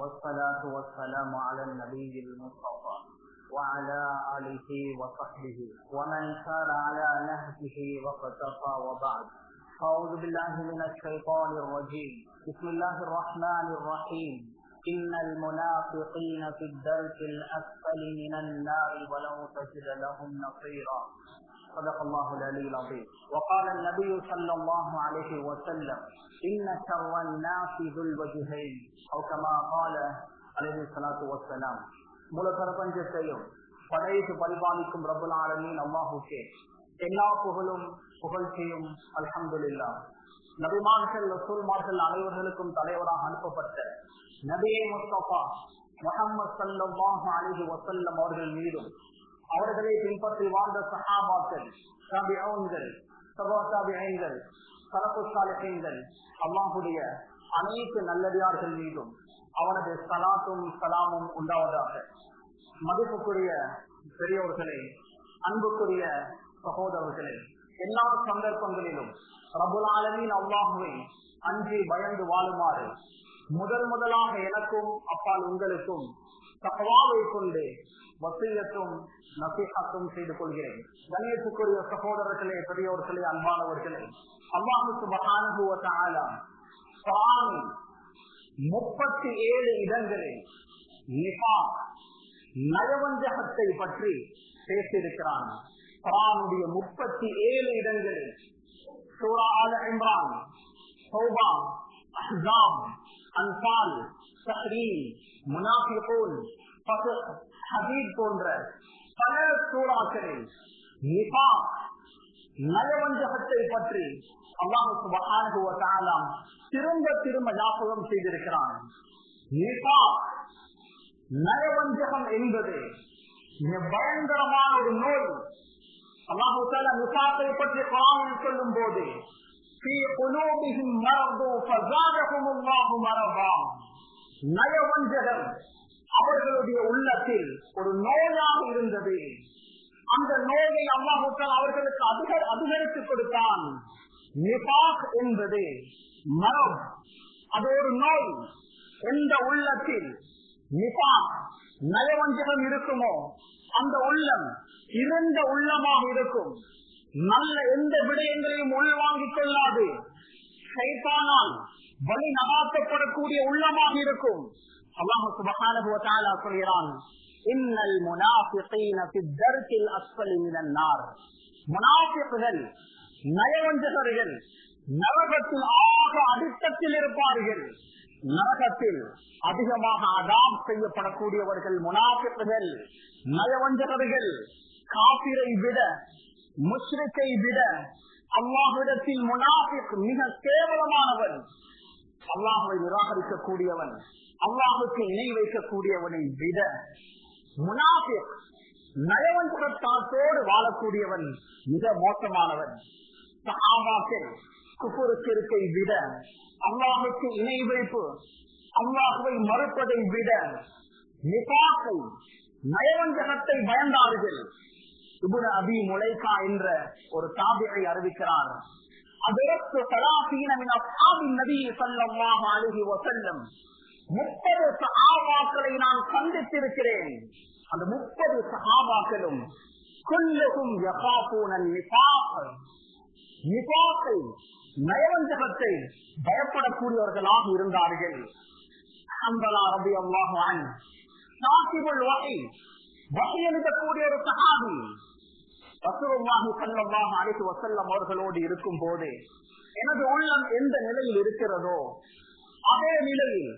والصلاة والسلام على النبي المصطفى وعلى آله وصحبه ومن سار على نهجه واقتفى وبعد. أعوذ بالله من الشيطان الرجيم. بسم الله الرحمن الرحيم. إن المنافقين في الدرك الأسفل من النار ولو تجد لهم نصيرا. صدق الله العلي العظيم. وقال النبي صلى الله عليه وسلم: إن شر الناس ذو الوجهين أو كما قال عليه الصلاة والسلام. முழு பிரபஞ்சத்தையும் படைத்து பரிபாலிக்கும் ரப்பல் ஆலமீன் அல்லாஹ்வுக்கே எல்லா புகழும் புகழ்ச்சியும் அல்ஹம்துலில்லாஹ். நபிமார்கள் ரசூல்மார்கள் அனைவர்களுக்கும் தலைவராக அனுப்பப்பட்ட நபியே முஸ்தபா முஹம்மது ஸல்லல்லாஹு அலைஹி வஸல்லம் அவர்கள் மீதும் அவர்களை பின்பற்றி வாழ்ந்த சஹாபாக்கள், தாபிஊன்கள், தபா தாபிஈன்கள், ஸலஃபுஸ் ஸாலிஹீன்கள், அல்லாஹ்வுடைய அனைத்து நல்லடியார்கள் மீதும் அவனது ஸலாத்தும் ஸலாமும் உண்டாவதாக. மதிப்புக்குரிய பெரியோர்களே, அன்புக்குரிய சகோதரர்களே, எல்லா சந்தர்ப்பங்களிலும் ரப்பல் ஆலமீன் அல்லாஹ்வை அஞ்சி பயந்து வாழுமாறு முதலாக எனக்கும் அப்பால் உங்களுக்கும் தக்வாவை கொண்டு வசியத்தும் நசீஹத்தும் செய்து கொள்கிறேன். கண்ணியத்துக்குரிய சகோதரர்களே, பெரியோர்களே, அன்பானவர்களே, அல்லாஹ் சுப்ஹானஹு வ தஆலா குர்ஆனில் 37 இடங்களில் நிஃபாக் நயவஞ்சகத்தை பற்றி பேசியிருக்கிறான். குர்ஆனுடைய 37 இடங்களில் சூரா ஆல இம்ரான், தௌபா, அஹ்ஸாப், அன்ஃபால், தஹ்ரீம், முனாஃபிகூன், ஃபத்ஹ், ஹதீத் போன்ற பல சூறாக்களில் நிஃபாக் நயவஞ்சகத்தை பற்றி அல்லாஹ் சுப்ஹானஹு வ தஆலா திரும்ப ஞாபகம் செய்திருக்கிறான். நிஃபாக் நயவஞ்சகம் என்பது பயங்கரமான ஒரு நோய். அல்லாஹ் தஆலா நிஃபாக்கை பற்றி குர்ஆனில் சொல்லும் போது ஃபீ குலூபிஹிம் மரது ஃபஸாதஹும் அல்லாஹு மரதா, நயவஞ்சகம் அவர்களுடைய உள்ளத்தில் ஒரு நோயாக இருந்தது. அந்த நோயை அல்லாஹ் தஆலா அவர்களுக்கு அதிகரித்துக் கொடுத்தான். நிஃபாக் என்பது மரம், அது ஒரு நோய். எந்த உள்ளத்தில் நிஃபாக் நயவஞ்சகம் இருக்குமோ அந்த உள்ளம் இருண்ட உள்ளமாக இருக்கும். நல்ல எந்த விடயங்களையும் உள்வாங்கிக் கொள்ளாது, ஷைத்தானால் வழி நடாத்தப்படக்கூடிய உள்ளமாக இருக்கும். அல்லாஹ் சுப்ஹானஹு வ தஆலா சொல்கிறான்: இன்னல் முனாஃபிகீன ஃபித் தர்கில் அஸ்ஃபலி மினன் நார். முனாஃபிக்குகள், நயவஞ்சகர்கள் நரகத்தில் ஆக அடித்தத்தில் இருப்பார்கள். நரகத்தில் அதிகமாக அதாப் செய்யப்படக்கூடியவர்கள் முனாஃபிக்குகள், நயவஞ்சகர்கள். காபிரை விட, முஷ்ரிக்கை விட அல்லாஹ்விடத்தில் முனாஃபிக் மிக கேவலமானவன். அல்லாஹ்வை நிராகரிக்கக்கூடியவன், அல்லாஹ்வுக்கு இணை வைக்கக்கூடியவனை விட முனாஃபிக் நயவஞ்சகத்தோடு வாழக்கூடியவன் மிக மோசமானவன். சஹாபாக்கள் குஃப்ருக்கை விட, அல்லாஹ்வுக்கு இணை வைப்பு, அல்லாஹ்வை மறுப்பதை விட நிஃபாக்கை நயவஞ்சகத்தை பயந்தார்கள். இப்னு அபி முலைகா என்ற ஒரு தாபியை அறிவிக்கிறார்: அதற்கு 30 மின் அஸ்ஹாபின் நபி ஸல்லல்லாஹு அலைஹி வஸல்லம் 30 சஹாபாக்களை நான் சந்தித்திருக்கிறேன். அந்த 30 சஹாபாக்களும் குல்லுஹும் யகாஃபூன நிஃபாக், நிஃபாக்கை நயவஞ்சகத்தை பயப்படக்கூடியவர்களாக இருந்தார்கள். ஹம்ஸா ரலியல்லாஹு அன்ஹு சாஹிபுல் வஹி, வஹி எழுதக்கூடிய ஒரு சஹாபி, ரசூலுல்லாஹி ஸல்லல்லாஹு அலைஹி வஸல்லம் அவர்களோடு இருக்கும் போது எனது உள்ளம் எந்த நிலையில் இருக்கிறதோ அதே நிலையில்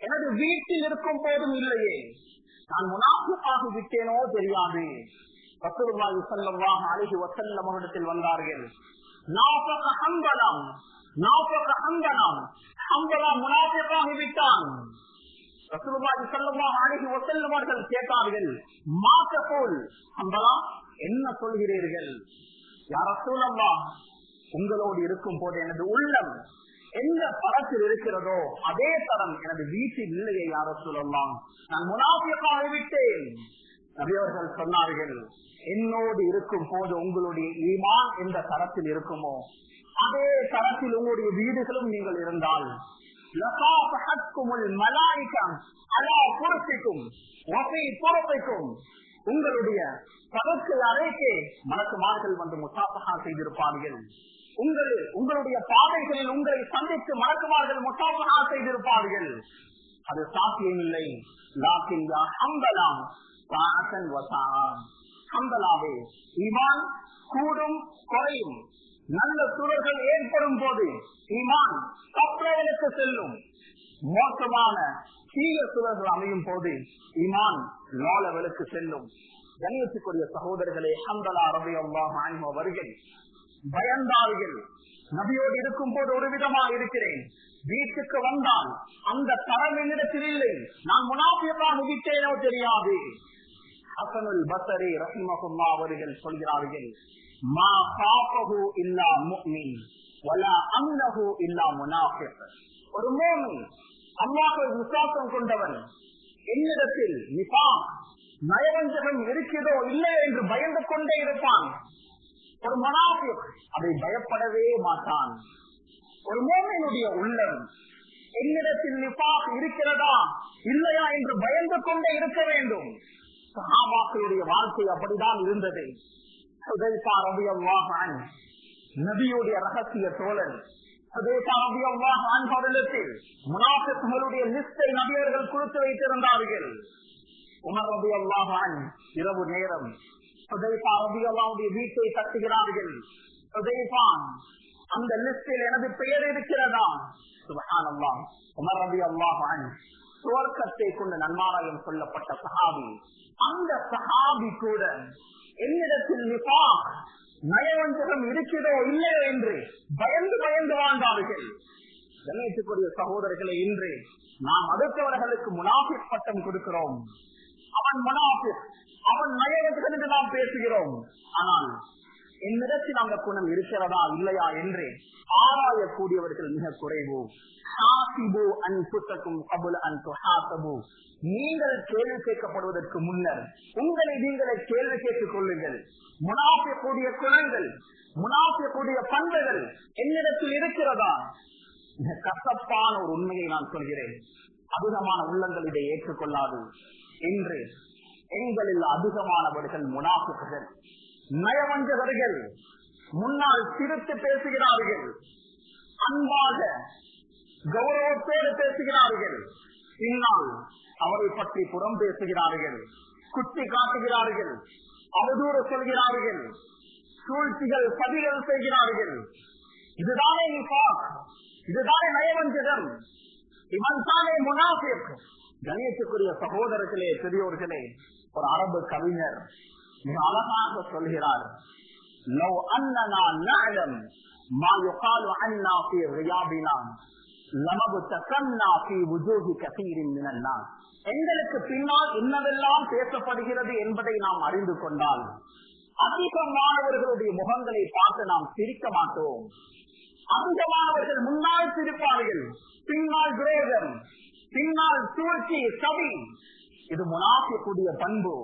எனது வீட்டில் இருக்கும் போதும் இல்லையே. நான் முனாஃபிக்காகி விட்டேனோ தெரியாது. ரசூலுல்லாஹி ஸல்லல்லாஹு அலைஹி வஸல்லம் அவரிடத்தில் வந்தார்கள். நாஃபக ஹம்ஸலாம், நாஃபக ஹம்ஸலாம், ஹம்ஸலா முனாஃபிக்காகி விட்டான். ரசூலுல்லாஹி ஸல்லல்லாஹு அலைஹி வஸல்லம் அவர்கள் கேட்டார்கள்: மா தகூல் ஹம்ஸலா, என்ன சொல்கிறீர்கள்? யா ரசூலல்லாஹ், உங்களோடு இருக்கும் போது எனது உள்ளம் எந்த தரத்தில் இருக்கிறதோ அதே தரம் எனது வீட்டில் இல்லையே யா ரசூலல்லாஹ், நான் முனாஃபிக்காகி விட்டேன். நபி அவர்கள் சொன்னார்கள்: என்னோடு இருக்கும் போது உங்களுடைய ஈமான் எந்த தரத்தில் இருக்குமோ அதே தரத்தில் உங்களுடைய வீடுகளும் நீங்கள் இருந்தால் லகாஃபஹத்குமுல் மலாயிகா அலா ஃபுர்சிக்கும் வஃபீ துரபிக்கும். உங்களுடைய படுக்கை அறைக்கே மலக்குமார்கள் வந்து முசாஃபஹா செய்திருப்பார்கள். உங்களுடைய பாதைகளில் உங்களை சந்தித்து மலக்குமார்கள் முசாஃபஹா செய்திருப்பார்கள். அது சாத்தியமில்லை. லாக்கின் யா ஹம்பலா சாஅன் வஸாஆ. ஹம்பலாவே, ஈமான் கூடும் குறையும். நல்ல சூழல்கள் ஏற்படும் போது ஈமான் தப்ரேலுக்கு செல்லும். மோசமான தீய சூழல்கள் அமையும் போது ஈமான் லோ லெவலுக்கு செல்லும். கண்ணியத்துக்குரிய சகோதரர்களே, ஹம்பலா ரலியல்லாஹு அன்ஹு அவர்கள் பயந்தார்கள். நபியோடு இருக்கும் போது ஒரு விதமா இருக்கிறேன், வீட்டுக்கு வந்தால் அந்த தரம் என்னிடத்தில் இல்லை, நான் முனாஃபிகா முகிட்டேனோ தெரியாது. ஹஸனுல் பஸரி ரஹிமஹுல்லாஹ் அவர்கள் சொல்கிறார்கள், மா காஃபஹு இல்லா முஃமின் வலா அம்னஹு இல்லா முனாஃபிக். ஒரு முஃமின் அல்லாஹ்வை விசுவாசம் கொண்டவன் என்னிடத்தில் நிஃபாக் நயவஞ்சகம் இருக்கிறதோ இல்லையோ என்று பயந்து கொண்டே இருப்பான். ஒரு முனாஃபிக் அதை பயப்படவே மாட்டான். ஒரு முஃமினுடைய உள்ளம் என்னிடத்தில் நிஃபாக் இருக்கிறதா இல்லையா என்று பயந்து கொண்டே இருக்க வேண்டும். சஹாபாக்களுடைய வாழ்க்கை அப்படிதான் இருந்தது. ஹுதைஃபா ரலியல்லாஹு அன்ஹு நபியுடைய ரகசிய தோழன். ஹுதைஃபா ரலியல்லாஹு அன்ஹு அவர்களிடத்தில் முனாஃபிக்குகளுடைய லிஸ்டை நபியர்கள் கொடுத்து வைத்திருந்தார்கள். உமர் ரலியல்லாஹு அன்ஹு இரவு நேரம் ஹுதைஃபா ரலியல்லாஹுடைய வீட்டை தட்டுகிறார்கள். ஹுதைஃபா, அந்த லிஸ்டில் எனது பெயர் இருக்கிறதா? சுப்ஹானல்லாஹ். உமர் ரலியல்லாஹு அன்ஹு சுவர்க்கத்தை கொண்டு நன்மாராயம் சொல்லப்பட்ட சஹாபி. அந்த சஹாபி கூட என்னிடத்தில் நிஃபாக் நயவஞ்சகம் இருக்கிறதோ இல்லையோ என்று பயந்து பயந்து வாழ்ந்தார்கள். கண்ணியத்துக்குரிய சகோதரர்களை, இன்று நாம் அடுத்தவர்களுக்கு முனாஃபிக் பட்டம் கொடுக்கிறோம். அவன் முனாஃபிக், அவன் நயவஞ்சகன் என்று நாம் பேசுகிறோம். ஆனால் என்னிடத்தில் அந்த குணம் இருக்கிறதா இல்லையா என்று ஆராயக்கூடியவர்கள் மிக குறைவு. நீங்கள் கேள்வி கேட்கப்படுவதற்கு முன்னர் உங்களை நீங்களே கேள்வி கேட்டுக் கொள்ளுங்கள். முனாஃபிக்குடைய குணங்கள், முனாஃபிக்குடைய பண்புகள் என்னிடத்தில் இருக்கிறதா? மிக கசப்பான ஒரு உண்மையை நான் சொல்கிறேன். அதிகமான உள்ளங்கள் இதை ஏற்றுக்கொள்ளாது. இன்று எங்களில் அதிகமானவர்கள் முனாஃபிக்குகள், நயவஞ்சகர்கள். முன்னால் சிரித்து பேசுகிறார்கள், அன்பாக கௌரவத்தோடு பேசுகிறார்கள். பின்னால் அவரை பற்றி புறம் பேசுகிறார்கள், குத்தி காட்டுகிறார்கள், அவதூறு சொல்கிறார்கள், சூழ்ச்சிகள் சதிகள் செய்கிறார்கள். இதுதானே நிஃபாக், இதுதானே நயவஞ்சகம், இவன் தானே முனாஃபிக். கண்ணியத்துக்குரிய சகோதரர்களே, பெரியோர்களே, ஒரு அரபு கவிஞர் மிக அழகாக சொல்கிறார், லவ் அன்னனா நஅலம் மா யுகாலு அன்னா ஃபீ ரியாபினா லமப்தகன்னா ஃபீ வுஜூஹி கஸீரின் மினன் நாஸ். எங்களுக்கு பின்னால் என்னவெல்லாம் பேசப்படுகிறது என்பதை நாம் அறிந்து கொண்டால் அதிகமானவர்களுடைய முகங்களை பார்த்து நாம் சிரிக்க மாட்டோம். அதிகமானவர்கள் முன்னால் சிரிப்பார்கள், பின்னால் துரோகம், பின்னால் சூழ்ச்சி, சதி. இது முனாஃபிக்குடைய பண்பு.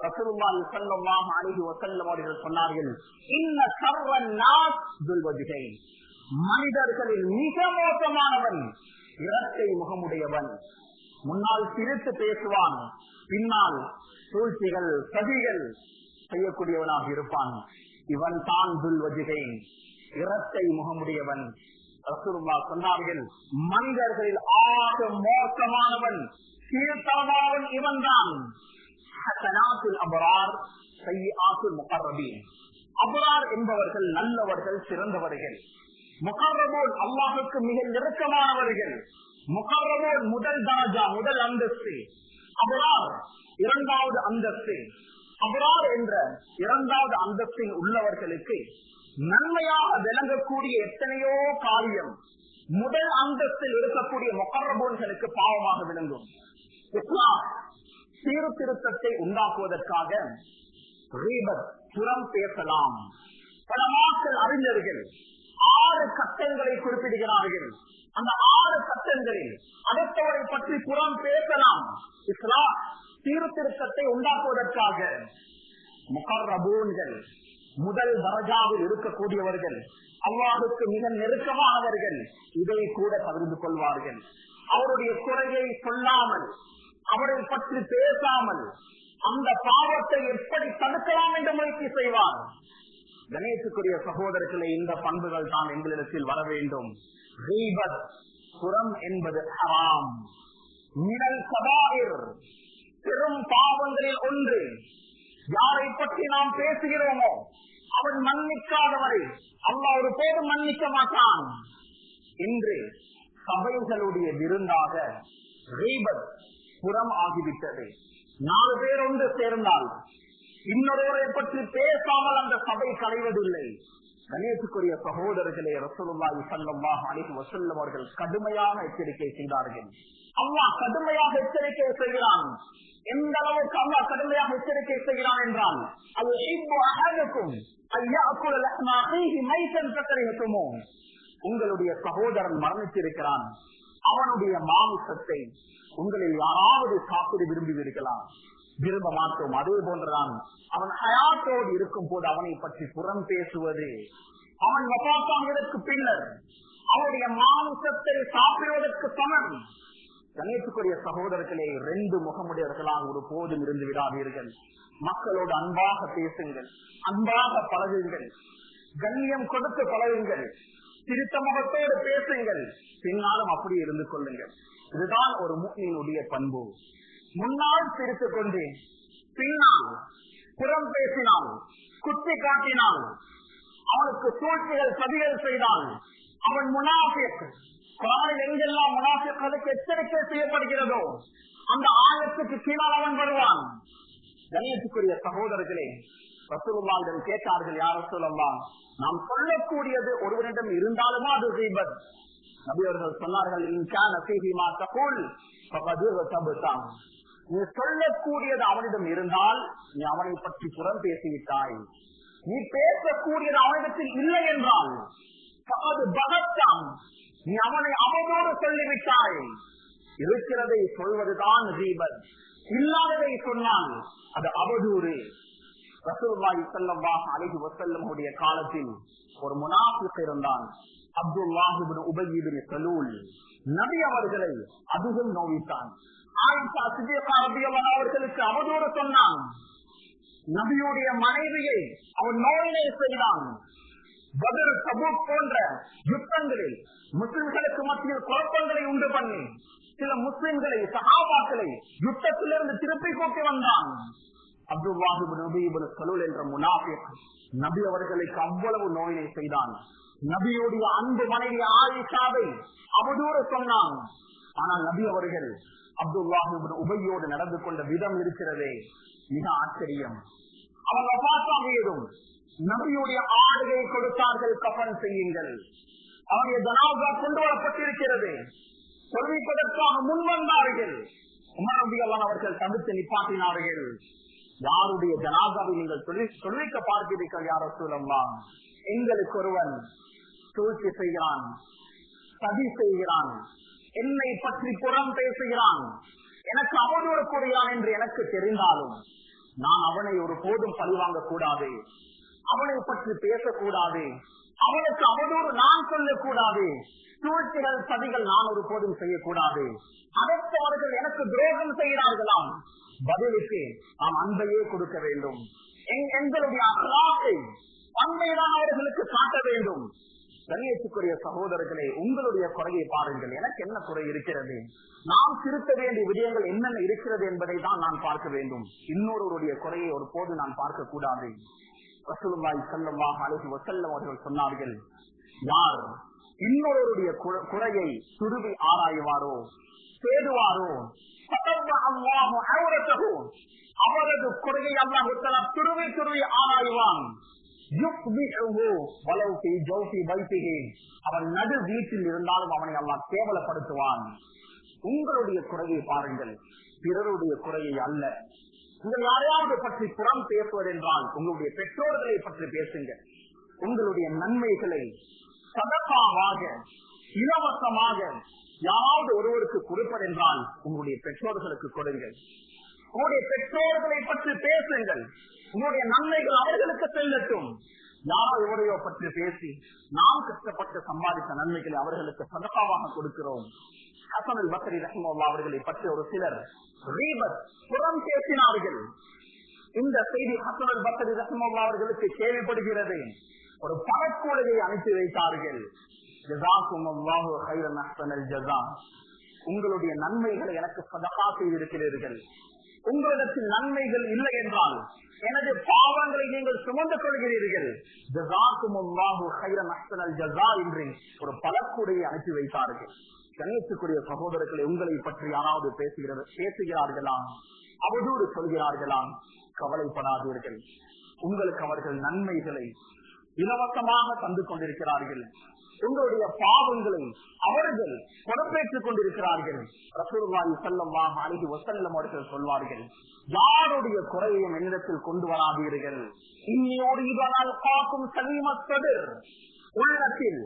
ரசூலுல்லாஹி ஸல்லல்லாஹு அலைஹி வஸல்லம் அவர்கள் சொன்னார்கள், இன்ன ஷர்ரன் நாஸ் துல் வஜ்ஹைன். மனிதர்களில் மிக மோசமானவன் இரட்டை முகமுடையவன். முன்னால் சிரித்து பேசுவான், பின்னால் சூழ்ச்சிகள் சதிகள் செய்யக்கூடியவனாக இருப்பான். இவன் தான் துல் வஜ்ஹைன், இரட்டை முகமுடையவன். ரசூலுல்லாஹ் சொன்னார்கள், மனிதர்களில் ஆக மோசமானவன், கீழ்த்தரமானவன் இவன் தான். அபரார் என்பவர்கள் நல்லவர்கள், சிறந்தவர்கள். முகர்ரபோன் அல்லாஹுக்கு மிக நெருக்கமானவர்கள். முகர்ரபோன் முதல் தாஜா, முதல் அந்தஸ்து. அபரார் இரண்டாவது அந்தஸ்து. அபரார் என்ற இரண்டாவது அந்தஸ்தில் உள்ளவர்களுக்கு நன்மையாக விளங்கக்கூடிய எத்தனையோ காரியம் முதல் அந்தஸ்தில் இருக்கக்கூடிய முகர்ரபோன்களுக்கு பாவமாக விளங்கும். இஸ்லாம் சீர்திருத்தத்தை உண்டாக்குவதற்காக புறம் பேசலாம். பல மக்கள் அறிஞர்கள் 6 கட்டங்களை குறிப்பிடுகிறார்கள். அந்த 6 கட்டங்களில் அடுத்தவரை பற்றி புறம் பேசலாம். இஸ்லாம் சீர்திருத்தத்தை உண்டாக்குவதற்காக முகர்ரபூன்கள் முதல் தரஜாவில் இருக்கக்கூடியவர்கள், அல்லாஹ்வுக்கு மிக நெருக்கமானவர்கள் இதை கூட பகிர்ந்து கொள்வார்கள். அவருடைய குறையை சொல்லாமல், அவரை பற்றி பேசாமல் அந்த பாவத்தை எப்படி தடுக்கலாம் என்று முயற்சி செய்வார். கணேசுக்குரிய சகோதரர்களே, இந்த பண்புகள் தான் எங்களிடத்தில் வர வேண்டும். கீபத், புறம் என்பது ஹராம், மினல் கபாயிர், பெரும் பாவங்களில் ஒன்று. யாரை பற்றி நாம் பேசுகிறோமோ அவன் மன்னிக்காதவரை அல்லாஹ் ஒரு போதும் மன்னிக்க மாட்டான். இன்று சபைகளுடைய விருந்தாக கீபத், புறம் ஆகிவிட்டது. 4 பேர் ஒன்று சேர்ந்தால் இன்னொருவரை பற்றி பேசாமல் அந்த சபை களைவதில்லை. கணேசுக்குரிய சகோதரர்களே, ரசூலுல்லாஹி ஸல்லல்லாஹு அலைஹி வஸல்லம் அவர்கள் கடுமையாக எச்சரிக்கை செய்தார்கள். அல்லாஹ் கடுமையாக எச்சரிக்கை செய்கிறான். எந்த அளவுக்கு அல்லாஹ் கடுமையாக எச்சரிக்கை செய்கிறான் என்றால், உங்களுடைய சகோதரன் மரணித்திருக்கிறான், அவனுடைய மாமிசத்தை உங்களில் யாராவது சாப்பிட விரும்புவீர்களா? விரும்ப மாட்டோம். அதே போன்றுதான் அவன் ஹயாத்தோடு இருக்கும் போது அவனை பற்றி புறம் பேசுவது, அவன் வபாத்தானதற்கு பின்னர் அவனுடைய மாமிசத்தை சாப்பிடுவதற்கு சமம். கணேசுக்குரிய சகோதரர்களே, 2 முகமுடையவர்களாக ஒரு போதும் இருந்து விடாதீர்கள். மக்களோடு அன்பாக பேசுங்கள், அன்பாக பழகுங்கள், கண்ணியம் கொடுத்து பழகுங்கள், திருத்த முகத்தோடு பேசுங்கள், பின்னாலும் அப்படியே இருந்து கொள்ளுங்கள். இதுதான் ஒரு முஃமினுடைய பண்பு. முன்னால் சிரித்துக் கொண்டு பின்னால் புறம் பேசினால், குத்தி காட்டினால், அவனுக்கு சூழ்ச்சிகள் சதிகள் செய்தால் அவன் முனாஃபிக். குர்ஆனில் எங்கெல்லாம் முனாஃபிக்களுக்கு எச்சரிக்கை செய்யப்படுகிறதோ அந்த ஆயத்துக்கு கீழால் அவன் வருவான். கணேசுக்குரிய சகோதரர்களே, ரசூலுல்லாஹிடம் கேட்டார்கள், யா ரசூலல்லாஹ், நாம் சொல்லக்கூடியது ஒருவனிடம் இருந்தாலுமா அது கீபத்? நபி அவர்கள் சொன்னார்கள், இன் கான ஃபீஹி மா தகூல் ஃபகத் தபதம். நீ சொல்லக்கூடியது அவனிடம் இருந்தால் நீ அவனை பற்றி புறம் பேசிவிட்டாய். நீ பேசக்கூடியது அவனிடத்தில் இல்லை என்றால் ஃபகத் பகத்தம், நீ அவனை அவனோடு சொல்லிவிட்டாய். இருக்கிறதை சொல்வதுதான் கீபத், இல்லாததை சொன்னால் அது அவதூறு. ரசூலுல்லாஹி ஸல்லல்லாஹு அலைஹி வஸல்லம் உடைய காலத்தில் ஒரு முனாஃபிக் இருந்தான், அப்துல்லாஹ் இப்னு உபய் இப்னு சலூல். நபி அவர்களை அதிகம் நோவித்தான். ஆயிஷா சித்திகா ரலியல்லாஹு அவர்களுக்கு அவதூறு சொன்னான். நபியுடைய மனைவியை அவன் நோயினை செய்தான். பத்ர், தபூக் போன்ற யுத்தங்களில் முஸ்லிம்களுக்கு மத்தியில் குழப்பங்களை உண்டு பண்ணி சில முஸ்லிம்களை, சஹாபாக்களை யுத்தத்திலிருந்து திருப்பி கூட்டி வந்தான். அப்துல்லாஹ் இப்னு உபய் இப்னு சலூல் என்ற முனாஃபிக் நபி அவர்களுக்கு அவ்வளவு நோயினை செய்தான். நபியுடைய அன்பு மனைவி ஆயிஷாவை அவதூறு சொன்னான். ஆனால் நபி அவர்கள் அப்துல்லாஹ் இப்னு உபையோடு நடந்து கொண்ட விதம் இருக்கிறதே, மிக ஆச்சரியம். அவங்க வஃபாத்தாகியதும் நபியுடைய ஆடையை கொடுத்தார்கள், கஃன் செய்யுங்கள். அவருடைய ஜனாஸா கொண்டு வரப்பட்டிருக்கிறது, சொல்லிப்பதற்காக முன்வந்தார்கள். உமர் ரலியல்லாஹு அவர்கள் தடுத்து நிப்பாட்டினார்கள். யாருடைய ஜனாஸாவை நீங்கள் சொல்லிக்க பார்க்கிறீர்கள் யா ரசூலல்லாஹ்? எங்களுக்கு ஒருவன் சூழ்ச்சி செய்கிறான், சதி செய்கிறான், என்னை பற்றி புறம் பேசுகிறான், எனக்கு அவதூறு கூறுகிறான் என்று எனக்கு தெரிந்தாலும் நான் அவனை ஒரு போதும் பழிவாங்க கூடாது, அவனை பற்றி பேசக்கூடாது, அவனுக்கு அவதூறு நான் சொல்லக்கூடாது, சூழ்ச்சிகள் சதிகள் நான் ஒரு போதும் செய்யக்கூடாது. அடுத்தவர்கள் எனக்கு துரோகம் செய்கிறார்களாம், பதிலுக்கு நாம் அன்பையே கொடுக்க வேண்டும். எங்களுடைய அகலாக்கை, அன்பைதான் அவர்களுக்கு காட்ட வேண்டும். கண்ணியத்துக்குரிய சகோதரர்களே, உங்களுடைய குறையை பாருங்கள். எனக்கு என்ன குறை இருக்கிறது? நாம் திருத்த வேண்டிய விடயங்கள் என்னென்ன இருக்கிறது என்பதை தான் நான் பார்க்க வேண்டும். இன்னொருவருடைய குறையை ஒரு போது நான் பார்க்க கூடாது. ரசூலுல்லாஹி ஸல்லல்லாஹு அலைஹி வஸல்லம் அவர்கள் சொன்னார்கள், யார் இன்னொருவருடைய குறையை துருவி ஆராய்வாரோ, தேடுவாரோ, அவரது குறையை அல்லாஹ் துருவி துருவி ஆராய்வான். அவன் நடு வீட்டில் இருந்தாலும் அவனை அல்லாஹ் கேவலப்படுத்துவான். உங்களுடைய குறையை பாருங்கள், பிறருடைய குறையை அல்ல. நீங்கள் யாரையாவது பற்றி புறம் பேசுவதென்றால் உங்களுடைய பெற்றோர்களை பற்றி பேசுங்கள். உங்களுடைய நன்மைகளை சதகாவாக, இலவசமாக யாராவது ஒருவருக்கு கொடுப்பதென்றால் உங்களுடைய பெற்றோர்களுக்கு கொடுங்கள். உங்களுடைய பெற்றோர்களை பற்றி பேசுங்கள். உங்களுடைய நன்மைகள் அவர்களுக்கு செல்லட்டும். யாரோ எவரையோ பற்றி பேசி நாம் கஷ்டப்பட்டு சம்பாதித்த நன்மைகளை அவர்களுக்கு சதகாவாக கொடுக்கிறோம். ஹசன் அல் பஸ்ரி ரஹிமஹுல்லாஹ் அவர்களை பற்றி ஒரு சிலர் புறம் பேசினார்கள். இந்த செய்தி ஹசன் அல் பஸ்ரி ரஹிமஹுல்லாஹ் அவர்களுக்கு கேள்விப்படுகிறது. ஒரு பணக்கூடையை அனுப்பி வைத்தார்கள். ஜஸாக்குமுல்லாஹு கைரன் அஹ்ஸனல் ஜஸா, உங்களுடைய நன்மைகளை எனக்கு சதகா செய்திருக்கிறீர்கள். உங்களிடத்தில் நன்மைகள் இல்லை என்றால் எனது பாவங்களை நீங்கள் சுமந்து கொள்கிறீர்கள். ஜஸாக்குமுல்லாஹு கைரன் அஹ்ஸனல் ஜஸா என்று ஒரு பணக்கூடையை அனுப்பி வைத்தார்கள். கண்ணியத்துக்குரிய சகோதரர்களை, உங்களை பற்றி யாராவது பேசுகிறார்களா, அவதூறு சொல்கிறார்களா, கவலைப்படாதீர்கள். உங்களுக்கு அவர்கள் நன்மைகளை இலவசமாக தந்து கொண்டிருக்கிறார்கள். உங்களுடைய பாவங்களை அவர்கள் பொறுப்பேற்றுக் கொண்டிருக்கிறார்கள். ரசூலுல்லாஹி ஸல்லல்லாஹு அலைஹி வஸல்லம் அவர்கள் சொல்வார்கள், யாருடைய குறையையும் என்னிடத்தில் கொண்டு வராதீர்கள். இன்னியோடு இதனால் காக்கும் சலீமத்ததிர், உள்ளத்தில்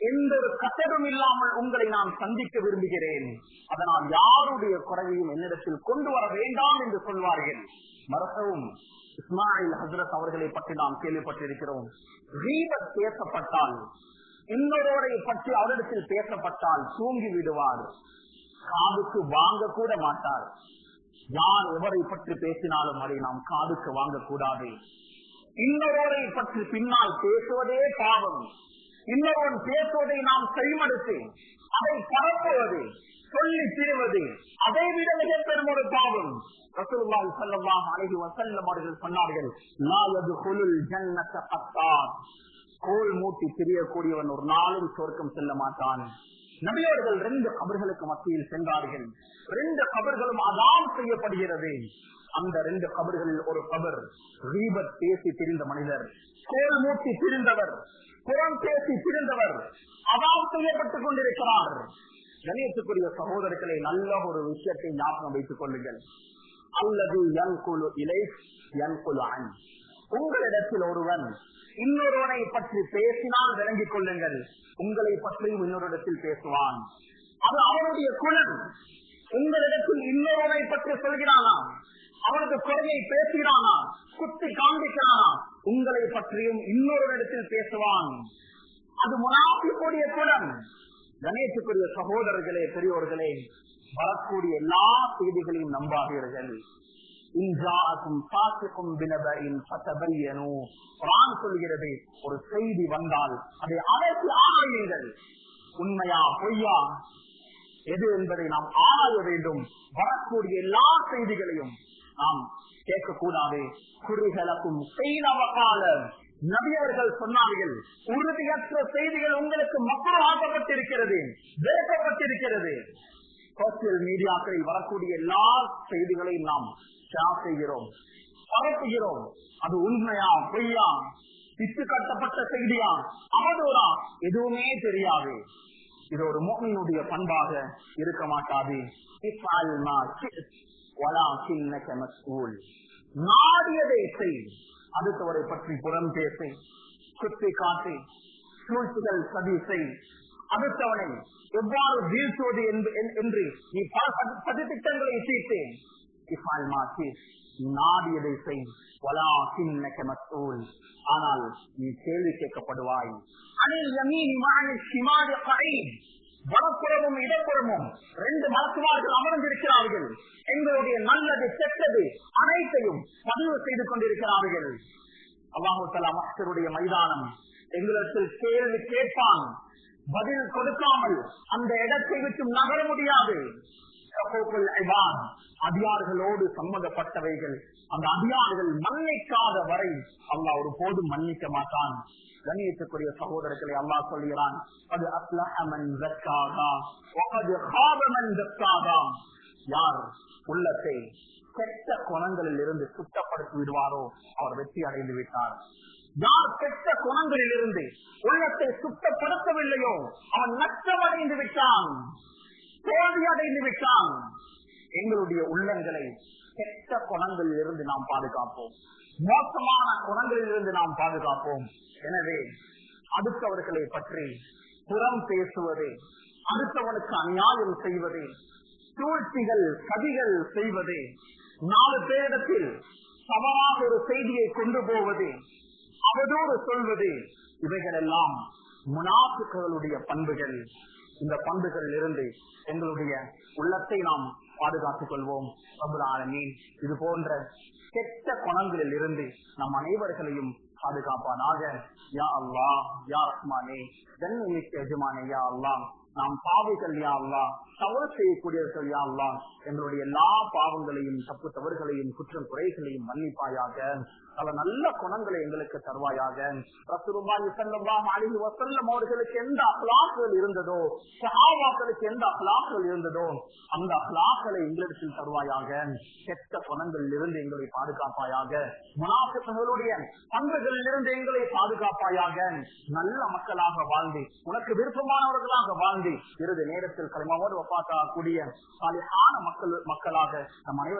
எந்த ஒரு கசடும் இல்லாமல் உங்களை நான் சந்திக்க விரும்புகிறேன். அதனால் யாருடைய குறையையும் என்னிடத்தில் கொண்டு வர வேண்டாம் என்று சொல்வார்கள். மரகவும் இஸ்மாயில் ஹஸ்ரத் அவர்களை பற்றி நாம் கேள்விப்பட்டிருக்கிறோம். கீபத் பேசப்பட்டால், இன்னொருவரை பற்றி அவரிடத்தில் பேசப்பட்டால் தூங்கி விடுவார். காதுக்கு வாங்க கூட மாட்டார். யார் எவரை பற்றி பேசினாலும் அதை நாம் காதுக்கு வாங்கக்கூடாது. இன்னொருவரை பற்றி பின்னால் பேசுவதே பாவம். இன்னொருவன் பேசுவதை நாம் செய்மடுத்து அதை பரப்புவது, சொல்லி திரிவது, அதை விட மிக பெரும் ஒரு பாவம். ரசூலுல்லாஹி ஸல்லல்லாஹு அலைஹி வஸல்லம் அவர்கள் சொன்னார்கள், லா யதுகுலுல் ஜன்னத கத்தார், கோல் மூட்டி திரியக்கூடியவன் ஒரு நாளும் சொர்க்கம் செல்ல மாட்டான். நபியவர்கள் 2 கபர்களுக்கு மத்தியில் சென்றார்கள். 2 கபர்களும் அதான் செய்யப்படுகிறது. அந்த 2 கபர்களில் ஒரு கபர் கீபத் பேசி திரிந்த மனிதர், கோல் மூட்டி திரிந்தவர், புறம் பேசி திரிந்தவர் அதான் செய்யப்பட்டுக் கொண்டிருக்கிறார். கணியத்துக்குரிய சகோதரர்களை, நல்ல ஒரு விஷயத்தை ஞாபகம் வைத்துக் கொள்ளுங்கள். அல்லது யன்குலு இலைக் யன்குலு அன், உங்களிடத்தில் ஒருவன் இன்னொருவனை பற்றி பேசினால் விளங்கிக் கொள்ளுங்கள், உங்களை பற்றியும் இன்னொரு இடத்தில் பேசுவான். அது அவனுடைய குணம். உங்களிடத்தில் இன்னொருவனை பற்றி சொல்கிறானா, அவனுக்கு குறையை பேசுகிறானா, குத்தி காண்பிக்கிறானா, உங்களை பற்றியும் இன்னொரு இடத்தில் பேசுவான். அது முனாஃபிக்குடைய குணம். கணேசுக்குரிய சகோதரர்களே, பெரியோர்களே, வரக்கூடிய எல்லா செய்திகளையும் நம்பாதீர்கள். சொல்கிறது, ஒரு செய்தி வந்தால் அதை அனைத்து ஆராயுங்கள். உண்மையா பொய்யா எது என்பதை நாம் ஆராய வேண்டும். வரக்கூடிய எல்லா செய்திகளையும் நாம் கேட்கக்கூடாது. குறிகளுக்கும் செய்தவகால நபியவர்கள் சொன்னார்கள், உறுதியற்ற செய்திகள் உங்களுக்கு மக்களாக்கப்பட்டிருக்கிறது, வேக்கப்பட்டிருக்கிறது. சோசியல் மீடியாக்களில் வரக்கூடிய எல்லா செய்திகளையும் நாம் ஷேர் செய்கிறோம், பரப்புகிறோம். அது உண்மையா பொய்யா, பிச்சு கட்டப்பட்ட செய்தியா, அவதூறா, எதுவுமே தெரியாது. இது ஒரு முஃமினுடைய பண்பாக இருக்க மாட்டாது. நாடியதை செய், அடுத்தவரை பற்றி புறம் பேசி, குத்தி காட்டி, சூழ்ச்சிகள் சதி செய், அடுத்தவனை எவ்வாறு வீழ்த்துவது என்று நீ பல சதித்திட்டங்களை தீர்த்து, நாடியதை செய், ஆனால் நீ கேள்வி கேட்கப்படுவாய். வலப்புறமும் இடப்புறமும் 2 மலக்குமார்கள் அமர்ந்திருக்கிறார்கள். எங்களுடைய நல்லது கெட்டது அனைத்தையும் பதிவு செய்து கொண்டிருக்கிறார்கள். அல்லாஹு தஆலா மஹ்ஷருடைய மைதானம் எங்களிடத்தில் கேள்வி கேட்பான். பதில் கொடுக்காமல் அந்த இடத்தை விட்டு நகர முடியாது. அதிகாரிகளோடு சம்பந்தப்பட்டவைகள் அந்த அதிகாரிகள் மன்னிக்காத வரை அல்லாஹ் ஒரு போதும் மன்னிக்க மாட்டான். கண்ணியத்துக்குரிய சகோதரர்களை, அல்லாஹ் சொல்கிறான், யார் உள்ளத்தை கெட்ட குணங்களில் இருந்து சுத்தப்படுத்தி விடுவாரோ அவர் வெற்றி அடைந்து விட்டார். யார் கெட்ட குணங்களில் இருந்து உள்ளத்தை சுத்தப்படுத்தவில்லையோ அவன் நஷ்டமடைந்து விட்டான், தோல்வி அடைந்து விட்டான். எங்களுடைய உள்ளங்களை கெட்ட குணங்களில் இருந்து நாம் பாதுகாப்போம், மோசமான குணங்களில் இருந்து நாம் பாதுகாப்போம். எனவே அடுத்தவர்களை பற்றி புறம் பேசுவது, அடுத்தவனுக்கு அநியாயம் செய்வது, சூழ்ச்சிகள் சதிகள் செய்வது, 4 பேரிடத்தில் சமமாக ஒரு செய்தியை கொண்டு போவது, அவதோடு சொல்வது, இவைகள் எல்லாம் முனாஃபிக்குகளுடைய பண்புகள். இந்த பண்புகளில் இருந்து எங்களுடைய உள்ளத்தை நாம் பாதுகாத்துக் கொள்வோம். ரப்பல் ஆலமீன் இது போன்ற கெட்ட குணங்களில் இருந்து நம் அனைவர்களையும் பாதுகாப்பானாக. யா அல்லாஹ், யா ரஹ்மானே, கண்ணியமிக்க எஜமானே, யா அல்லாஹ், நாம் பாவிகள் யா அல்லாஹ், தவறு செய்யக்கூடியவர்கள் யா அல்லாஹ், எங்களுடைய எல்லா பாவங்களையும் தப்பு தவறுகளையும் குற்றம் குறைகளையும் மன்னிப்பாயாக. பல நல்ல குணங்களை எங்களுக்கு தருவாயாக. ரசூலுல்லாஹி ஸல்லல்லாஹு அலைஹி வஸல்லம் அவர்களுக்கு எந்த அக்லாக்கள் இருந்ததோ, சஹாபாக்களுக்கு எந்த அக்லாக்கள் இருந்ததோ, அந்த அக்லாக்களை எங்களிடத்தில் தருவாயாக. கெட்ட குணங்களில் இருந்து எங்களை பாதுகாப்பாயாக. முனாஃபிக்குகளுடைய பண்புகளில் இருந்து எங்களை பாதுகாப்பாயாக. நல்ல மக்களாக வாழ்ந்து, உனக்கு விருப்பமானவர்களாக வாழ்ந்து, இறுதி நேரத்தில் கலிமாவோடு வஃபாத்தாகக்கூடிய சாலிஹான மக்களாக நம் அனைவரும்